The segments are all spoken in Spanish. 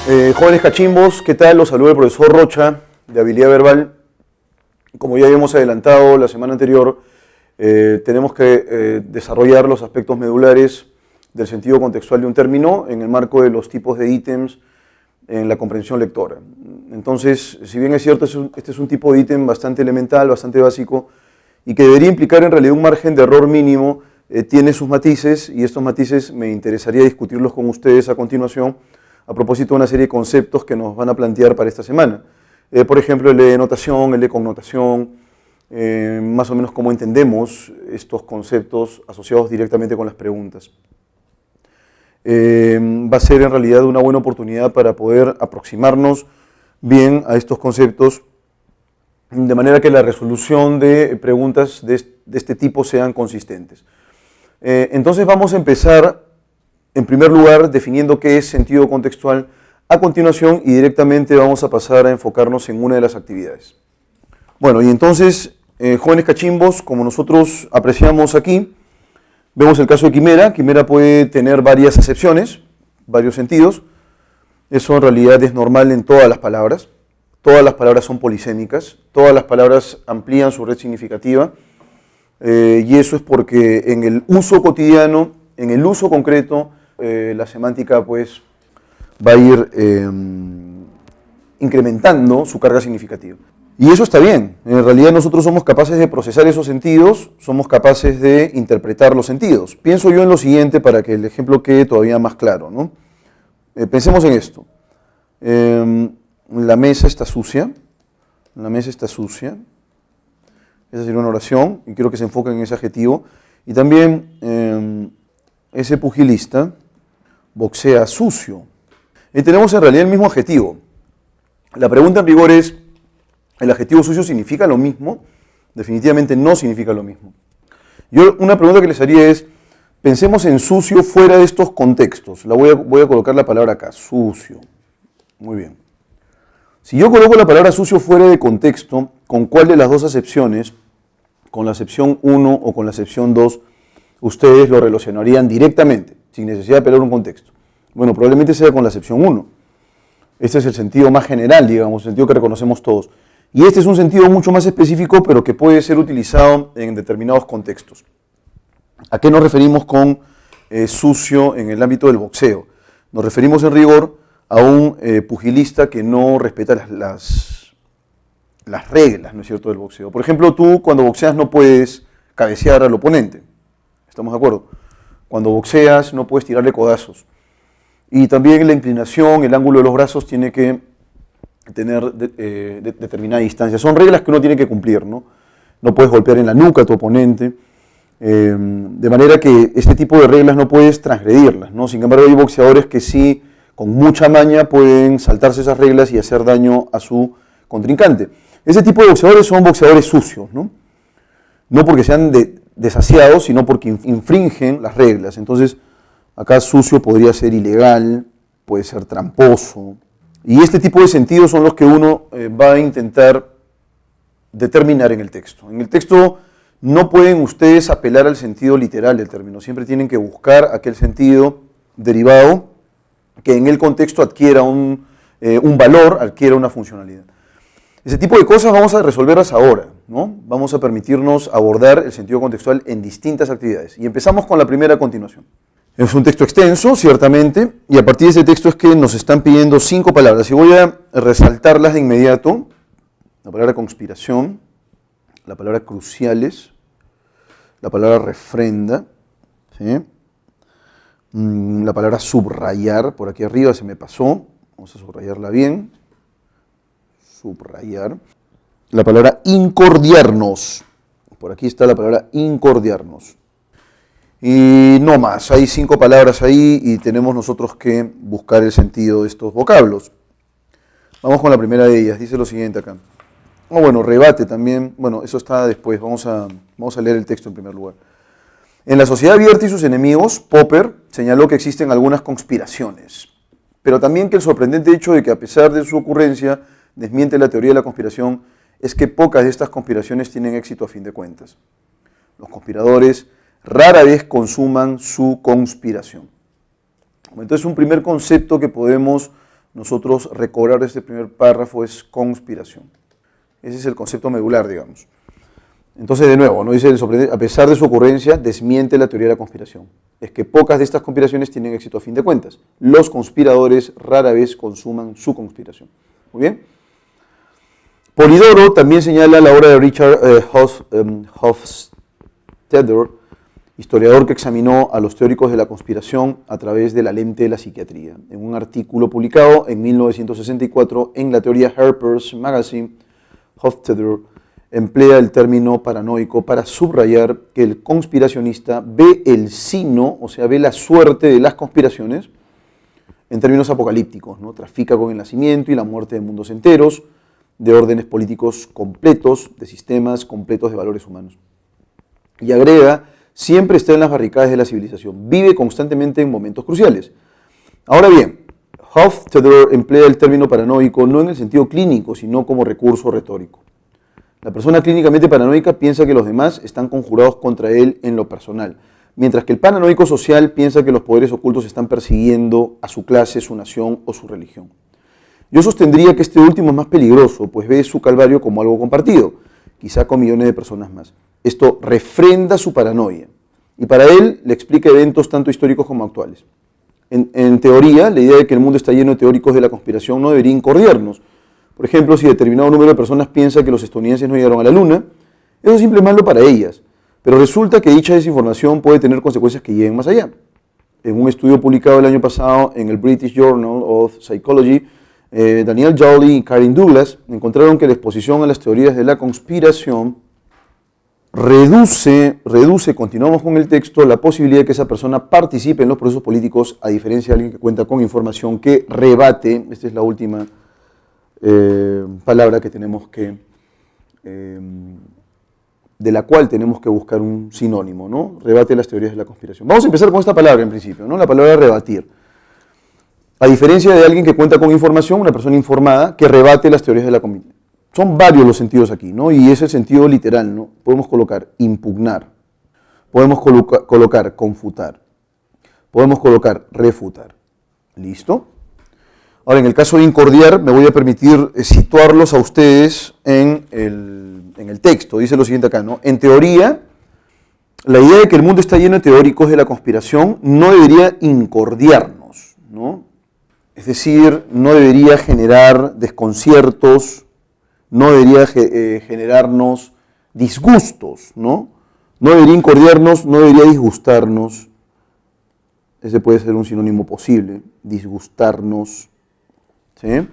Jóvenes cachimbos, ¿qué tal? Los saluda el profesor Rocha de Habilidad Verbal. Como ya habíamos adelantado la semana anterior, tenemos que desarrollar los aspectos medulares del sentido contextual de un término en el marco de los tipos de ítems en la comprensión lectora. Entonces, si bien es cierto, este es un tipo de ítem bastante elemental, bastante básico, y que debería implicar en realidad un margen de error mínimo, tiene sus matices, y estos matices me interesaría discutirlos con ustedes a continuación, a propósito de una serie de conceptos que nos van a plantear para esta semana. Por ejemplo, el de notación, el de connotación, más o menos cómo entendemos estos conceptos asociados directamente con las preguntas. Va a ser en realidad una buena oportunidad para poder aproximarnos bien a estos conceptos, de manera que la resolución de preguntas de este tipo sean consistentes. Entonces vamos a empezar, en primer lugar, definiendo qué es sentido contextual, a continuación y directamente vamos a pasar a enfocarnos en una de las actividades. Bueno, y entonces, jóvenes cachimbos, como nosotros apreciamos aquí, vemos el caso de quimera. Quimera puede tener varias acepciones, varios sentidos. Eso en realidad es normal en todas las palabras. Todas las palabras son polisémicas, todas las palabras amplían su red significativa, y eso es porque en el uso cotidiano, en el uso concreto, la semántica pues va a ir incrementando su carga significativa. Y eso está bien. En realidad nosotros somos capaces de procesar esos sentidos, somos capaces de interpretar los sentidos. Pienso yo en lo siguiente para que el ejemplo quede todavía más claro, ¿no? Pensemos en esto. La mesa está sucia. La mesa está sucia. Esa sería una oración y quiero que se enfoquen en ese adjetivo. Y también ese pugilista boxea sucio. Y tenemos en realidad el mismo adjetivo. La pregunta en rigor es, ¿el adjetivo sucio significa lo mismo? Definitivamente no significa lo mismo. Yo una pregunta que les haría es, pensemos en sucio fuera de estos contextos. Voy a colocar la palabra acá, sucio. Muy bien. Si yo coloco la palabra sucio fuera de contexto, ¿con cuál de las dos acepciones, con la acepción 1 o con la acepción 2, ustedes lo relacionarían directamente, sin necesidad de pelar un contexto? Bueno, probablemente sea con la acepción 1. Este es el sentido más general, digamos, el sentido que reconocemos todos. Y este es un sentido mucho más específico, pero que puede ser utilizado en determinados contextos. ¿A qué nos referimos con sucio en el ámbito del boxeo? Nos referimos en rigor a un pugilista que no respeta las reglas, ¿no es cierto?, del boxeo. Por ejemplo, tú cuando boxeas no puedes cabecear al oponente. ¿Estamos de acuerdo? Cuando boxeas no puedes tirarle codazos. Y también la inclinación, el ángulo de los brazos tiene que tener determinada distancia. Son reglas que uno tiene que cumplir, ¿no? No puedes golpear en la nuca a tu oponente, de manera que este tipo de reglas no puedes transgredirlas, ¿no? Sin embargo, hay boxeadores que sí, con mucha maña, pueden saltarse esas reglas y hacer daño a su contrincante. Ese tipo de boxeadores son boxeadores sucios, ¿no? No porque sean desasiados, sino porque infringen las reglas. Entonces, acá sucio podría ser ilegal, puede ser tramposo. Y este tipo de sentidos son los que uno va a intentar determinar en el texto. En el texto no pueden ustedes apelar al sentido literal del término, siempre tienen que buscar aquel sentido derivado que en el contexto adquiera un valor, adquiera una funcionalidad. Ese tipo de cosas vamos a resolverlas ahora, ¿no? Vamos a permitirnos abordar el sentido contextual en distintas actividades. Y empezamos con la primera a continuación. Es un texto extenso, ciertamente, y a partir de ese texto es que nos están pidiendo 5 palabras. Y voy a resaltarlas de inmediato. La palabra conspiración, la palabra cruciales, la palabra refrenda, ¿sí? La palabra subrayar, por aquí arriba se me pasó, vamos a subrayarla bien. Subrayar. La palabra incordiarnos, por aquí está la palabra incordiarnos. Y no más, hay 5 palabras ahí y tenemos nosotros que buscar el sentido de estos vocablos. Vamos con la primera de ellas, dice lo siguiente acá. Bueno, rebate también, bueno, eso está después, vamos a leer el texto en primer lugar. En la sociedad abierta y sus enemigos, Popper señaló que existen algunas conspiraciones, pero también que el sorprendente hecho de que a pesar de su ocurrencia desmiente la teoría de la conspiración es que pocas de estas conspiraciones tienen éxito a fin de cuentas. Los conspiradores rara vez consuman su conspiración. Entonces, un primer concepto que podemos nosotros recobrar este primer párrafo es conspiración. Ese es el concepto medular, digamos. Entonces, de nuevo, ¿no? Dice, a pesar de su ocurrencia, desmiente la teoría de la conspiración. Es que pocas de estas conspiraciones tienen éxito a fin de cuentas. Los conspiradores rara vez consuman su conspiración. Muy bien. Polidoro también señala la obra de Richard Hofstadter, historiador que examinó a los teóricos de la conspiración a través de la lente de la psiquiatría. En un artículo publicado en 1964 en la teoría Harper's Magazine, Hofstadter emplea el término paranoico para subrayar que el conspiracionista ve el sino, o sea, ve la suerte de las conspiraciones en términos apocalípticos, ¿no? Trafica con el nacimiento y la muerte de mundos enteros, de órdenes políticos completos, de sistemas completos de valores humanos. Y agrega, siempre está en las barricadas de la civilización, vive constantemente en momentos cruciales. Ahora bien, Hofstadter emplea el término paranoico no en el sentido clínico, sino como recurso retórico. La persona clínicamente paranoica piensa que los demás están conjurados contra él en lo personal, mientras que el paranoico social piensa que los poderes ocultos están persiguiendo a su clase, su nación o su religión. Yo sostendría que este último es más peligroso, pues ve su calvario como algo compartido, quizá con millones de personas más. Esto refrenda su paranoia, y para él le explica eventos tanto históricos como actuales. En teoría, la idea de que el mundo está lleno de teóricos de la conspiración no debería incordiarnos. Por ejemplo, si determinado número de personas piensa que los estadounidenses no llegaron a la Luna, eso es simple malo para ellas, pero resulta que dicha desinformación puede tener consecuencias que lleguen más allá. En un estudio publicado el año pasado en el British Journal of Psychology, Daniel Jolly y Karen Douglas encontraron que la exposición a las teorías de la conspiración reduce, continuamos con el texto, la posibilidad de que esa persona participe en los procesos políticos, a diferencia de alguien que cuenta con información que rebate. Esta es la última palabra que tenemos que, de la cual tenemos que buscar un sinónimo, ¿no? Rebate las teorías de la conspiración. Vamos a empezar con esta palabra en principio, ¿no? La palabra rebatir. A diferencia de alguien que cuenta con información, una persona informada que rebate las teorías de la conspiración. Son varios los sentidos aquí, ¿no? Y es el sentido literal, ¿no? Podemos colocar impugnar, podemos colocar confutar, podemos colocar refutar. ¿Listo? Ahora, en el caso de incordiar, me voy a permitir situarlos a ustedes en el texto. Dice lo siguiente acá, ¿no? En teoría, la idea de que el mundo está lleno de teóricos de la conspiración no debería incordiarnos, ¿no? Es decir, no debería generar desconciertos, no debería generarnos disgustos, ¿no? No debería incordiarnos, no debería disgustarnos. Ese puede ser un sinónimo posible, disgustarnos, ¿sí?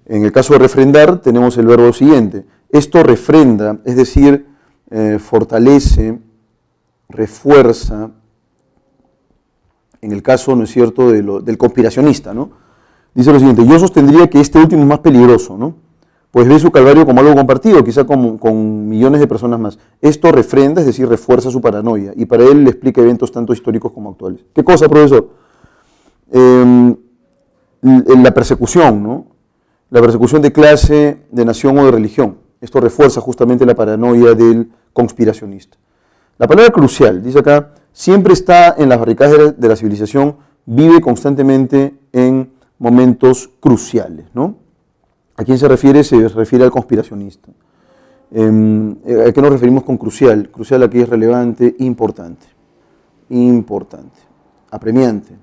En el caso de refrendar, tenemos el verbo siguiente. Esto refrenda, es decir, fortalece, refuerza. En el caso, ¿no es cierto?, del conspiracionista, ¿no? Dice lo siguiente, yo sostendría que este último es más peligroso, ¿no? Pues ve su calvario como algo compartido, quizá con millones de personas más. Esto refrenda, es decir, refuerza su paranoia, y para él le explica eventos tanto históricos como actuales. ¿Qué cosa, profesor? La persecución, ¿no? La persecución de clase, de nación o de religión. Esto refuerza justamente la paranoia del conspiracionista. La palabra crucial, dice acá, siempre está en las barricadas de la civilización, vive constantemente en momentos cruciales, ¿no? ¿A quién se refiere? Se refiere al conspiracionista. ¿A qué nos referimos con crucial? Crucial aquí es relevante, importante, apremiante.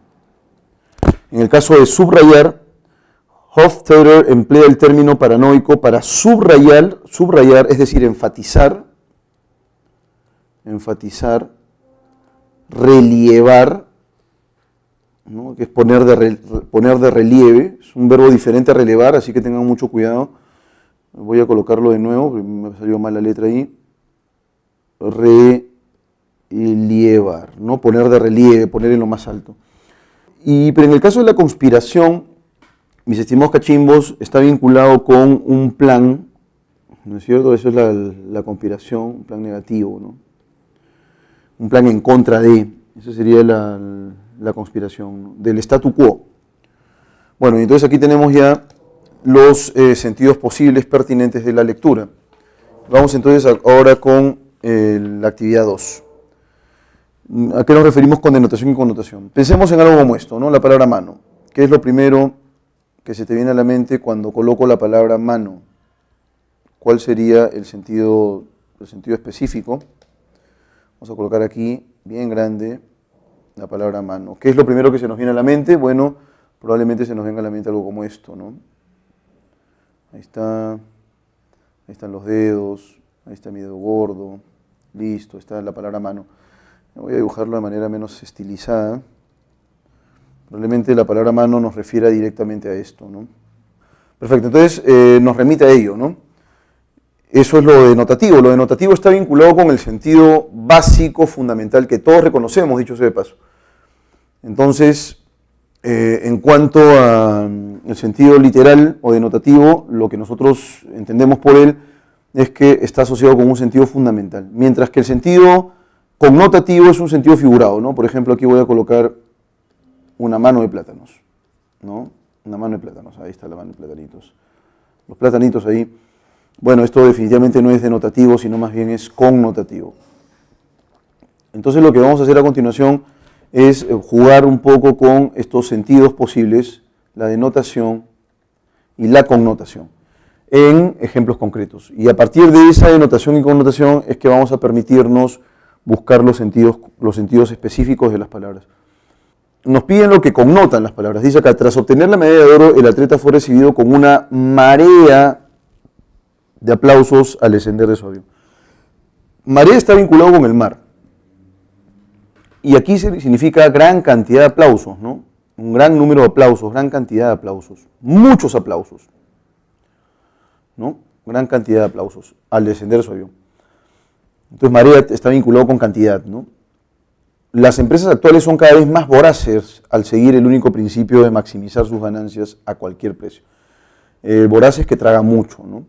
En el caso de subrayar, Hofstadter emplea el término paranoico para subrayar, es decir, enfatizar, relievar, ¿no? Que es poner de relieve, es un verbo diferente a relevar, así que tengan mucho cuidado. Voy a colocarlo de nuevo, porque me salió mal la letra ahí. Relievar, ¿no? Poner de relieve, poner en lo más alto. Pero en el caso de la conspiración, mis estimados cachimbos, está vinculado con un plan, ¿no es cierto? Eso es la conspiración, un plan negativo, ¿no? Un plan en contra de, eso sería la conspiración, ¿no? Del statu quo. Bueno, entonces aquí tenemos ya los sentidos posibles pertinentes de la lectura. Vamos entonces ahora con la actividad 2. ¿A qué nos referimos con denotación y connotación? Pensemos en algo como esto, ¿no? La palabra mano. ¿Qué es lo primero que se te viene a la mente cuando coloco la palabra mano? ¿Cuál sería el sentido específico? Vamos a colocar aquí, bien grande, la palabra mano. ¿Qué es lo primero que se nos viene a la mente? Bueno, probablemente se nos venga a la mente algo como esto, ¿no? Ahí están los dedos, ahí está mi dedo gordo, listo, está la palabra mano. Voy a dibujarlo de manera menos estilizada. Probablemente la palabra mano nos refiera directamente a esto, ¿no? Perfecto, entonces nos remite a ello, ¿no? Eso es lo denotativo. Lo denotativo está vinculado con el sentido básico, fundamental, que todos reconocemos, dicho sea de paso. Entonces, en cuanto al sentido literal o denotativo, lo que nosotros entendemos por él es que está asociado con un sentido fundamental, mientras que el sentido connotativo es un sentido figurado, ¿no? Por ejemplo, aquí voy a colocar una mano de plátanos, ¿no? Una mano de plátanos, ahí está la mano de platanitos. Los platanitos ahí. Bueno, esto definitivamente no es denotativo, sino más bien es connotativo. Entonces lo que vamos a hacer a continuación es jugar un poco con estos sentidos posibles, la denotación y la connotación, en ejemplos concretos. Y a partir de esa denotación y connotación es que vamos a permitirnos buscar los sentidos específicos de las palabras. Nos piden lo que connotan las palabras. Dice acá, tras obtener la medalla de oro, el atleta fue recibido con una marea de aplausos al descender de su avión. Marea está vinculado con el mar. Y aquí significa gran cantidad de aplausos, ¿no? Un gran número de aplausos, gran cantidad de aplausos. Muchos aplausos, ¿no? Gran cantidad de aplausos al descender de su avión. Entonces marea está vinculado con cantidad, ¿no? Las empresas actuales son cada vez más voraces al seguir el único principio de maximizar sus ganancias a cualquier precio. Voraces que tragan mucho, ¿no?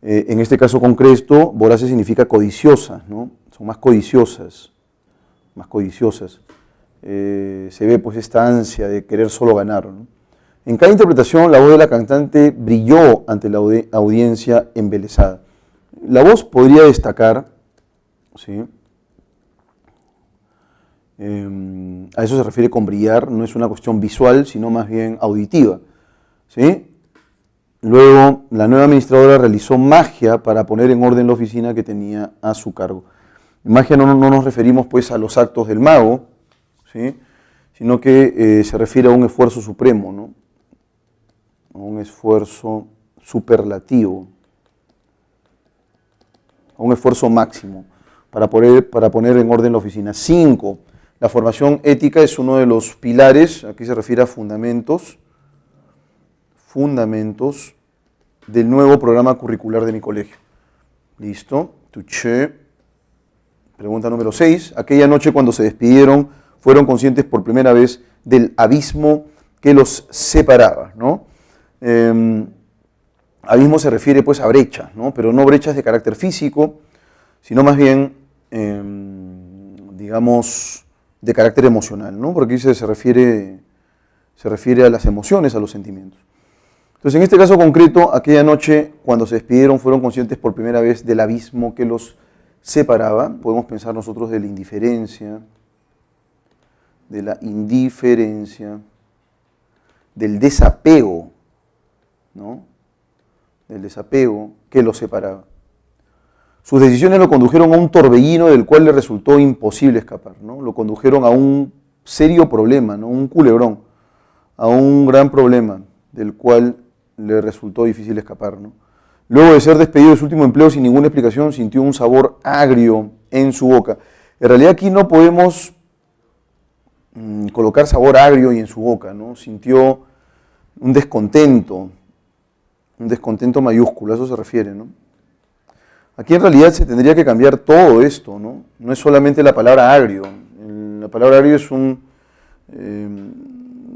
En este caso concreto, voraces significa codiciosas, ¿no? Son más codiciosas, más codiciosas. Se ve pues esta ansia de querer solo ganar, ¿no? En cada interpretación la voz de la cantante brilló ante la audiencia embelesada. La voz podría destacar, ¿sí? A eso se refiere con brillar, no es una cuestión visual, sino más bien auditiva, ¿sí? Luego, la nueva administradora realizó magia para poner en orden la oficina que tenía a su cargo. En magia no nos referimos pues a los actos del mago, ¿sí? Sino que se refiere a un esfuerzo supremo, ¿no? A un esfuerzo superlativo, a un esfuerzo máximo para poner en orden la oficina. 5. La formación ética es uno de los pilares, aquí se refiere a fundamentos del nuevo programa curricular de mi colegio. Listo, touché. Pregunta número 6. Aquella noche cuando se despidieron, fueron conscientes por primera vez del abismo que los separaba, ¿no? Abismo se refiere pues a brechas, ¿no? Pero no brechas de carácter físico, sino más bien, digamos, de carácter emocional, ¿no? Porque aquí se refiere a las emociones, a los sentimientos. Entonces, en este caso concreto, aquella noche, cuando se despidieron, fueron conscientes por primera vez del abismo que los separaba. Podemos pensar nosotros de la indiferencia, del desapego, ¿no? Del desapego que los separaba. Sus decisiones lo condujeron a un torbellino del cual le resultó imposible escapar, ¿no? Lo condujeron a un serio problema, ¿no? Un culebrón, a un gran problema del cual le resultó difícil escapar, ¿no? Luego de ser despedido de su último empleo sin ninguna explicación, sintió un sabor agrio en su boca. En realidad aquí no podemos colocar sabor agrio y en su boca, ¿no? Sintió un descontento mayúsculo, a eso se refiere, ¿no? Aquí en realidad se tendría que cambiar todo esto, ¿no? No es solamente la palabra agrio. La palabra agrio es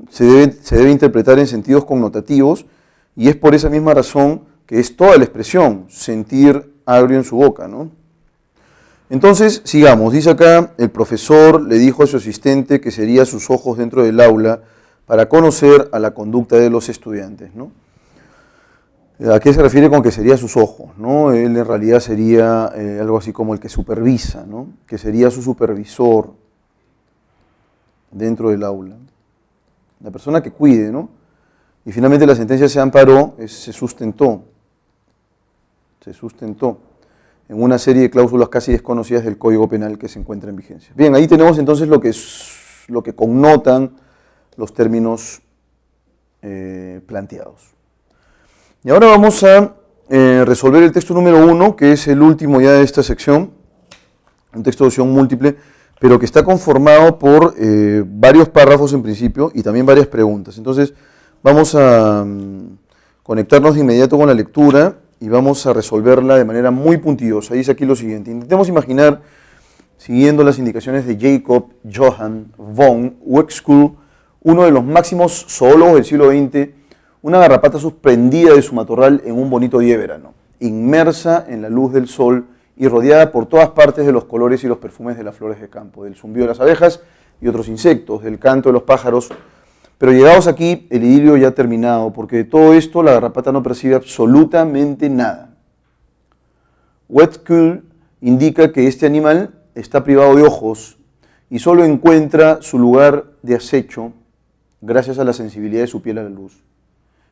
se debe interpretar en sentidos connotativos y es por esa misma razón que es toda la expresión, sentir agrio en su boca, ¿no? Entonces, sigamos. Dice acá, el profesor le dijo a su asistente que sería sus ojos dentro del aula para conocer a la conducta de los estudiantes, ¿no? ¿A qué se refiere con que sería sus ojos, ¿no? Él en realidad sería algo así como el que supervisa, ¿no? Que sería su supervisor dentro del aula. La persona que cuide, ¿no? Y finalmente la sentencia se amparó, se sustentó en una serie de cláusulas casi desconocidas del Código Penal que se encuentra en vigencia. Bien, ahí tenemos entonces lo que connotan los términos planteados. Y ahora vamos a resolver el texto número 1, que es el último ya de esta sección, un texto de opción múltiple, pero que está conformado por varios párrafos en principio y también varias preguntas. Entonces vamos a conectarnos de inmediato con la lectura y vamos a resolverla de manera muy puntillosa. Dice aquí lo siguiente: intentemos imaginar, siguiendo las indicaciones de Jacob Johann von Uexküll, uno de los máximos zoólogos del siglo XX, una garrapata suspendida de su matorral en un bonito día de verano, inmersa en la luz del sol y rodeada por todas partes de los colores y los perfumes de las flores de campo, del zumbido de las abejas y otros insectos, del canto de los pájaros. Pero llegados aquí, el idilio ya ha terminado, porque de todo esto la garrapata no percibe absolutamente nada. Uexküll indica que este animal está privado de ojos y solo encuentra su lugar de acecho gracias a la sensibilidad de su piel a la luz.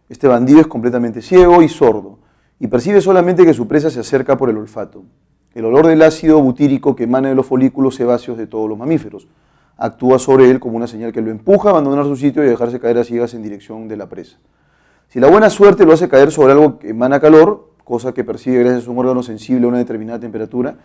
Este bandido es completamente ciego y sordo y percibe solamente que su presa se acerca por el olfato. El olor del ácido butírico que emana de los folículos sebáceos de todos los mamíferos actúa sobre él como una señal que lo empuja a abandonar su sitio y a dejarse caer a ciegas en dirección de la presa. Si la buena suerte lo hace caer sobre algo que emana calor, cosa que percibe gracias a un órgano sensible a una determinada temperatura,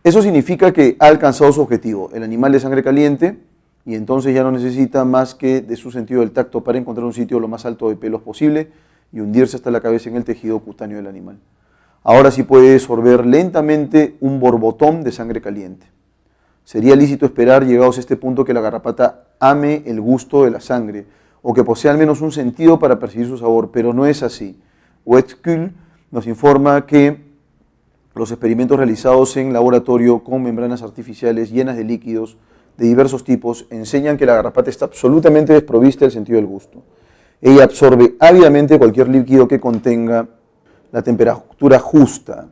eso significa que ha alcanzado su objetivo, el animal de sangre caliente, y entonces ya no necesita más que de su sentido del tacto para encontrar un sitio lo más alto de pelos posible y hundirse hasta la cabeza en el tejido cutáneo del animal. Ahora sí puede sorber lentamente un borbotón de sangre caliente. Sería lícito esperar, llegados a este punto, que la garrapata ame el gusto de la sangre, o que posea al menos un sentido para percibir su sabor, pero no es así. Uexküll nos informa que los experimentos realizados en laboratorio con membranas artificiales llenas de líquidos de diversos tipos enseñan que la garrapata está absolutamente desprovista del sentido del gusto. Ella absorbe ávidamente cualquier líquido que contenga la temperatura justa,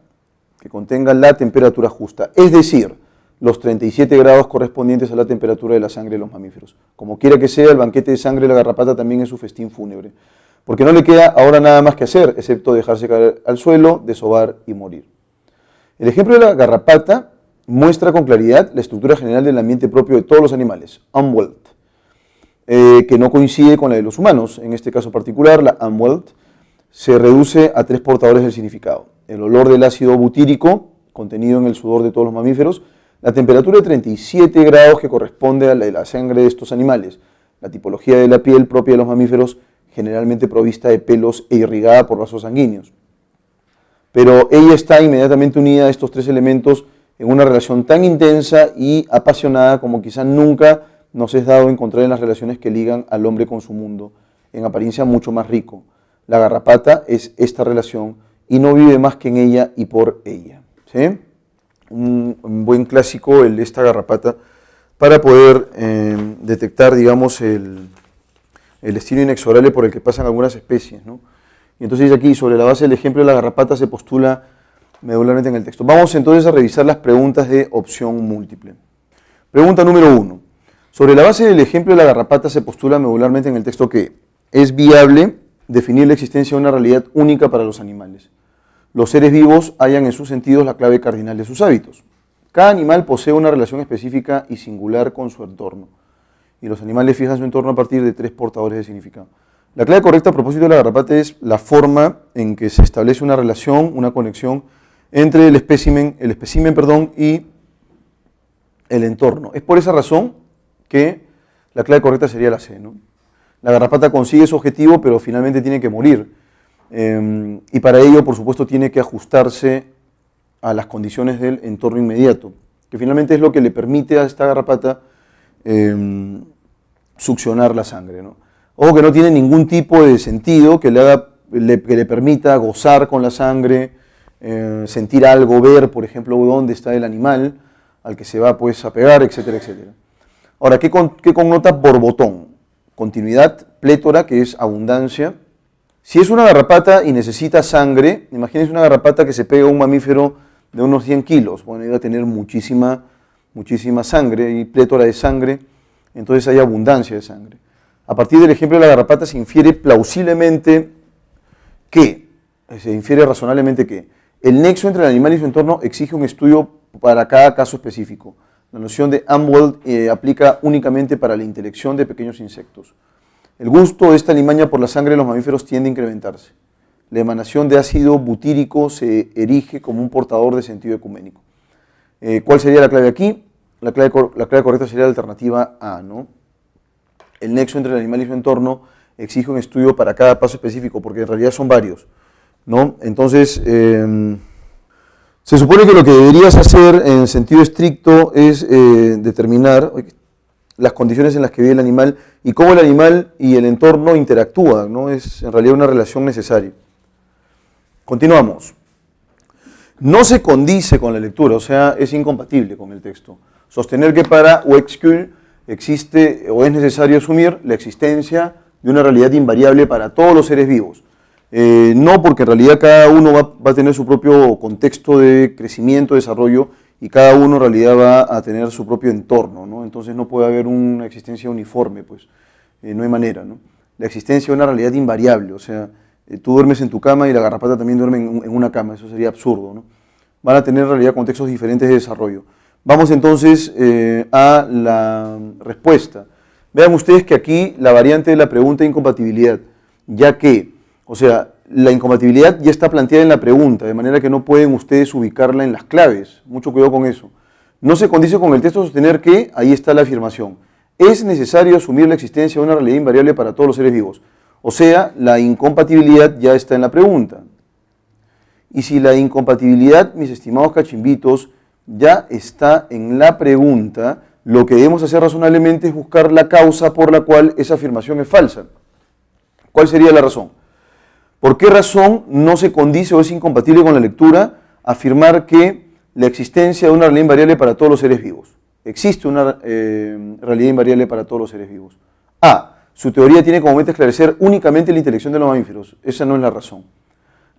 es decir, los 37 grados correspondientes a la temperatura de la sangre de los mamíferos. Como quiera que sea, el banquete de sangre de la garrapata también es su festín fúnebre, porque no le queda ahora nada más que hacer, excepto dejarse caer al suelo, desovar y morir. El ejemplo de la garrapata muestra con claridad la estructura general del ambiente propio de todos los animales, Umwelt, que no coincide con la de los humanos. En este caso particular, la Umwelt se reduce a 3 portadores del significado: el olor del ácido butírico, contenido en el sudor de todos los mamíferos, la temperatura de 37 grados que corresponde a la de la sangre de estos animales, la tipología de la piel propia de los mamíferos, generalmente provista de pelos e irrigada por vasos sanguíneos. Pero ella está inmediatamente unida a estos 3 elementos en una relación tan intensa y apasionada como quizá nunca nos es dado encontrar en las relaciones que ligan al hombre con su mundo, en apariencia mucho más rico. La garrapata es esta relación y no vive más que en ella y por ella. ¿Sí? Un buen clásico el de esta garrapata para poder detectar, digamos, el destino inexorable por el que pasan algunas especies, ¿no? Y entonces aquí, sobre la base del ejemplo de la garrapata, se postula medularmente en el texto. Vamos entonces a revisar las preguntas de opción múltiple. Pregunta número 1. Sobre la base del ejemplo de la garrapata se postula medularmente en el texto que es viable definir la existencia de una realidad única para los animales. Los seres vivos hallan en sus sentidos la clave cardinal de sus hábitos. Cada animal posee una relación específica y singular con su entorno, y los animales fijan su entorno a partir de 3 portadores de significado. La clave correcta a propósito de la garrapata es la forma en que se establece una relación, una conexión entre el espécimen, y el entorno. Es por esa razón que la clave correcta sería la C, ¿no? La garrapata consigue su objetivo, pero finalmente tiene que morir. Y para ello, por supuesto, tiene que ajustarse a las condiciones del entorno inmediato, que finalmente es lo que le permite a esta garrapata succionar la sangre, ¿no? Ojo que no tiene ningún tipo de sentido que le permita gozar con la sangre, sentir algo, ver, por ejemplo, dónde está el animal al que se va pues, a pegar, etcétera, etcétera. Ahora, ¿qué connota borbotón? Continuidad, plétora, que es abundancia. Si es una garrapata y necesita sangre, imagínense una garrapata que se pega a un mamífero de unos 100 kilos. Bueno, iba a tener muchísima sangre y plétora de sangre, entonces hay abundancia de sangre. A partir del ejemplo de la garrapata se infiere plausiblemente que, se infiere razonablemente que, el nexo entre el animal y su entorno exige un estudio para cada caso específico. La noción de Amwell aplica únicamente para la intelección de pequeños insectos. El gusto de esta limaña por la sangre de los mamíferos tiende a incrementarse. La emanación de ácido butírico se erige como un portador de sentido ecuménico. ¿Cuál sería la clave aquí? La clave correcta sería la alternativa A, ¿no? El nexo entre el animal y su entorno exige un estudio para cada paso específico, porque en realidad son varios, ¿no? Entonces, se supone que lo que deberías hacer en sentido estricto es determinar las condiciones en las que vive el animal y cómo el animal y el entorno interactúan, ¿no? Es en realidad una relación necesaria. Continuamos. No se condice con la lectura, o sea, es incompatible con el texto. Sostener que para Uexküll existe o es necesario asumir la existencia de una realidad invariable para todos los seres vivos. No, porque en realidad cada uno va a tener su propio contexto de crecimiento, desarrollo, y cada uno en realidad va a tener su propio entorno, ¿no? Entonces no puede haber una existencia uniforme, pues no hay manera, ¿no? La existencia de una realidad invariable, o sea, tú duermes en tu cama y la garrapata también duerme en una cama, eso sería absurdo, ¿no? Van a tener en realidad contextos diferentes de desarrollo. Vamos entonces a la respuesta. Vean ustedes que aquí la variante de la pregunta de incompatibilidad, ya que, o sea, la incompatibilidad ya está planteada en la pregunta, de manera que no pueden ustedes ubicarla en las claves. Mucho cuidado con eso. No se condice con el texto sostener que, ahí está la afirmación, es necesario asumir la existencia de una realidad invariable para todos los seres vivos. O sea, la incompatibilidad ya está en la pregunta. Y si la incompatibilidad, mis estimados cachimbitos, ya está en la pregunta, lo que debemos hacer razonablemente es buscar la causa por la cual esa afirmación es falsa. ¿Cuál sería la razón? ¿Por qué razón no se condice o es incompatible con la lectura afirmar que la existencia de una realidad invariable para todos los seres vivos? Existe una realidad invariable para todos los seres vivos. A. Su teoría tiene como meta esclarecer únicamente la intelección de los mamíferos. Esa no es la razón.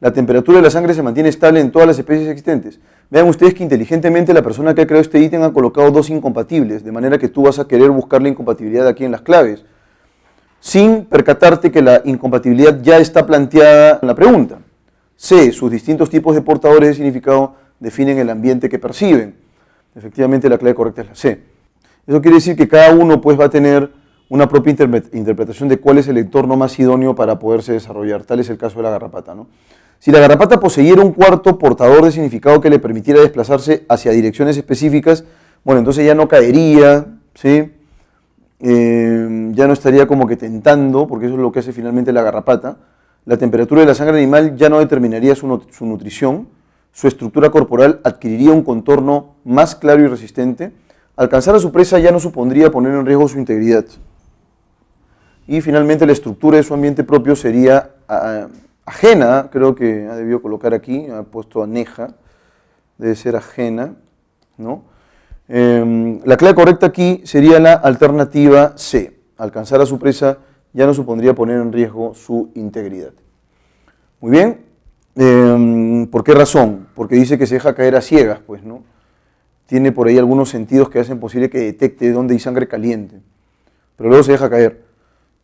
La temperatura de la sangre se mantiene estable en todas las especies existentes. Vean ustedes que inteligentemente la persona que ha creado este ítem ha colocado dos incompatibles, de manera que tú vas a querer buscar la incompatibilidad aquí en las claves, sin percatarte que la incompatibilidad ya está planteada en la pregunta. C. Sus distintos tipos de portadores de significado definen el ambiente que perciben. Efectivamente, la clave correcta es la C. Eso quiere decir que cada uno pues va a tener una propia interpretación de cuál es el entorno más idóneo para poderse desarrollar. Tal es el caso de la garrapata, ¿no? Si la garrapata poseyera un cuarto portador de significado que le permitiera desplazarse hacia direcciones específicas, bueno, entonces ya no caería, ¿sí? Ya no estaría como que tentando, porque eso es lo que hace finalmente la garrapata. La temperatura de la sangre animal ya no determinaría su nutrición, su estructura corporal adquiriría un contorno más claro y resistente. Alcanzar a su presa ya no supondría poner en riesgo su integridad. Y finalmente la estructura de su ambiente propio sería ajena, creo que ha debido colocar aquí, ha puesto aneja, debe ser ajena, ¿no? La clave correcta aquí sería la alternativa C. Alcanzar a su presa ya no supondría poner en riesgo su integridad. Muy bien. ¿Por qué razón? Porque dice que se deja caer a ciegas, pues, ¿no? Tiene por ahí algunos sentidos que hacen posible que detecte dónde hay sangre caliente, pero luego se deja caer.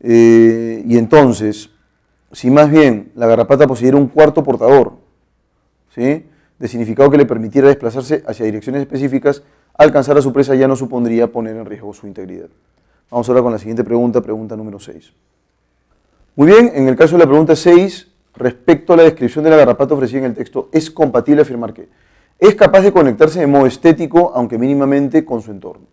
Y entonces, si más bien la garrapata poseyera un cuarto portador, ¿sí?, de significado que le permitiera desplazarse hacia direcciones específicas, alcanzar a su presa ya no supondría poner en riesgo su integridad. Vamos ahora con la siguiente pregunta, pregunta número 6. Muy bien, en el caso de la pregunta 6, respecto a la descripción de la garrapata ofrecida en el texto, ¿es compatible afirmar que es capaz de conectarse de modo estético, aunque mínimamente, con su entorno?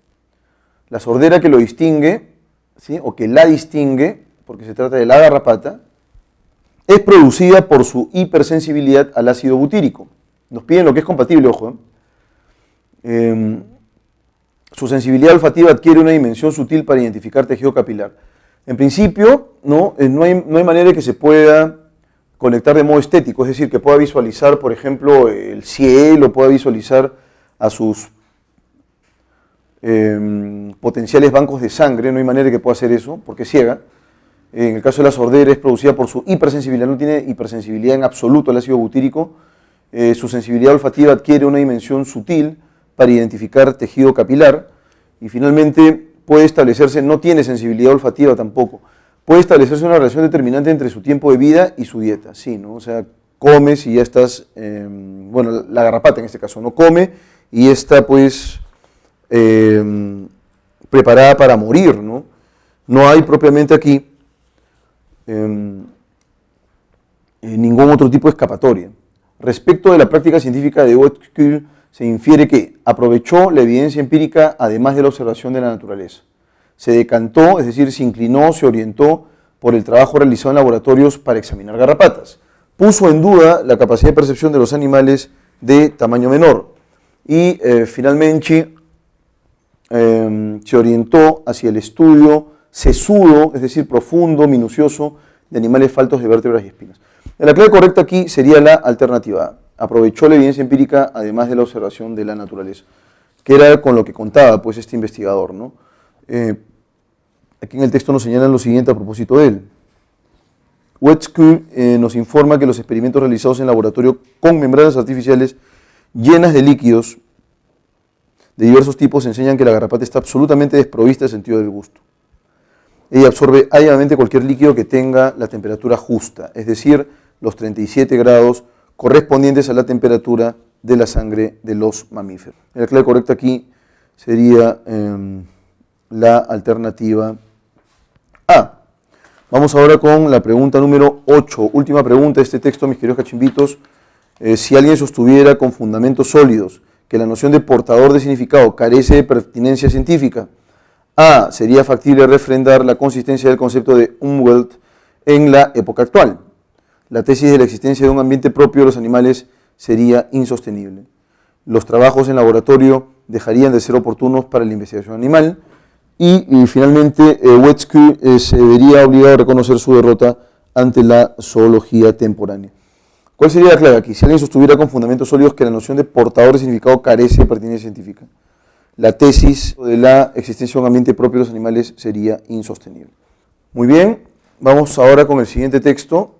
La sordera que lo distingue, ¿sí?, o que la distingue, porque se trata de la garrapata, es producida por su hipersensibilidad al ácido butírico. Nos piden lo que es compatible, ojo. Su sensibilidad olfativa adquiere una dimensión sutil para identificar tejido capilar. En principio, no hay manera de que se pueda conectar de modo estético, es decir, que pueda visualizar, por ejemplo, el cielo, pueda visualizar a sus potenciales bancos de sangre. No hay manera de que pueda hacer eso, porque es ciega. En el caso de la sordera es producida por su hipersensibilidad, no tiene hipersensibilidad en absoluto al ácido butírico. Su sensibilidad olfativa adquiere una dimensión sutil para identificar tejido capilar y finalmente puede establecerse, no tiene sensibilidad olfativa tampoco. puede establecerse una relación determinante entre su tiempo de vida y su dieta. Sí, ¿no? O sea, comes y ya estás, bueno, la garrapata en este caso, no come y está pues preparada para morir, ¿no? No hay propiamente aquí ningún otro tipo de escapatoria. Respecto de la práctica científica de Westcott, se infiere que aprovechó la evidencia empírica además de la observación de la naturaleza. Se decantó, es decir, se inclinó, se orientó por el trabajo realizado en laboratorios para examinar garrapatas. Puso en duda la capacidad de percepción de los animales de tamaño menor y finalmente se orientó hacia el estudio sesudo, es decir, profundo, minucioso, de animales faltos de vértebras y espinas. La clave correcta aquí sería la alternativa A. Aprovechó la evidencia empírica además de la observación de la naturaleza, que era con lo que contaba pues este investigador, ¿no? Aquí en el texto nos señalan lo siguiente a propósito de él. Westcott nos informa que los experimentos realizados en laboratorio con membranas artificiales llenas de líquidos de diversos tipos enseñan que la garrapata está absolutamente desprovista de sentido del gusto. Ella absorbe ávidamente cualquier líquido que tenga la temperatura justa, es decir, los 37 grados correspondientes a la temperatura de la sangre de los mamíferos. La clave correcta aquí sería la alternativa A. Vamos ahora con la pregunta número 8, última pregunta de este texto, mis queridos cachimbitos. Si alguien sostuviera con fundamentos sólidos que la noción de portador de significado carece de pertinencia científica, A. Sería factible refrendar la consistencia del concepto de Umwelt en la época actual. La tesis de la existencia de un ambiente propio de los animales sería insostenible. Los trabajos en laboratorio dejarían de ser oportunos para la investigación animal. Y finalmente, Westcott se vería obligado a reconocer su derrota ante la zoología temporánea. ¿Cuál sería la clave aquí? Si alguien sostuviera con fundamentos sólidos que la noción de portador de significado carece de pertinencia científica, la tesis de la existencia de un ambiente propio de los animales sería insostenible. Muy bien, vamos ahora con el siguiente texto.